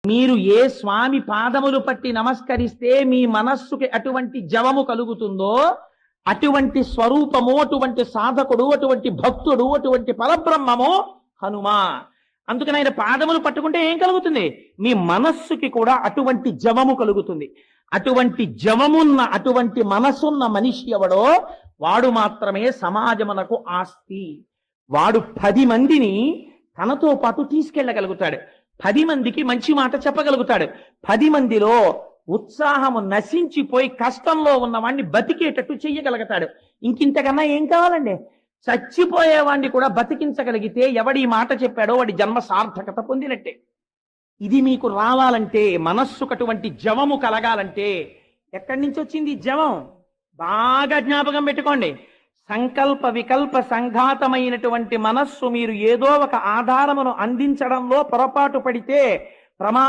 మీరు ఏ స్వామి పాదములు పట్టి నమస్కరిస్తే మీ మనస్సుకి అటువంటి జవము కలుగుతుందో అటువంటి స్వరూపము, అటువంటి సాధకుడు, అటువంటి భక్తుడు, అటువంటి పరబ్రహ్మము హనుమా. అందుకని ఆయన పాదములు పట్టుకుంటే ఏం కలుగుతుంది? మీ మనస్సుకి కూడా అటువంటి జవము కలుగుతుంది. అటువంటి జవమున్న, అటువంటి మనసున్న మనిషి ఎవడో వాడు మాత్రమే సమాజమునకు ఆస్తి. వాడు 10 మందిని తనతో పాటు తీసుకెళ్ళగలుగుతాడు. 10 మందికి మంచి మాట చెప్పగలుగుతాడు. 10 మందిలో ఉత్సాహము నశించిపోయి కష్టంలో ఉన్నవాడిని బతికేటట్టు చెయ్యగలుగుతాడు. ఇంకింతకన్నా ఏం కావాలండి? చచ్చిపోయేవాడిని కూడా బతికించగలిగితే ఎవడి మాట చెప్పాడో వాడి జన్మ సార్థకత పొందినట్టే. ఇది మీకు రావాలంటే, మనస్సుకు అటువంటి జవము కలగాలంటే ఎక్కడి నుంచి వచ్చింది జవం? బాగా జ్ఞాపకం పెట్టుకోండి. సంకల్ప వికల్ప సంఘాతమైనటువంటి మనస్సు మీరు ఏదో ఒక ఆధారమును అందించడంలో పొరపాటు పడితే ప్రమాదం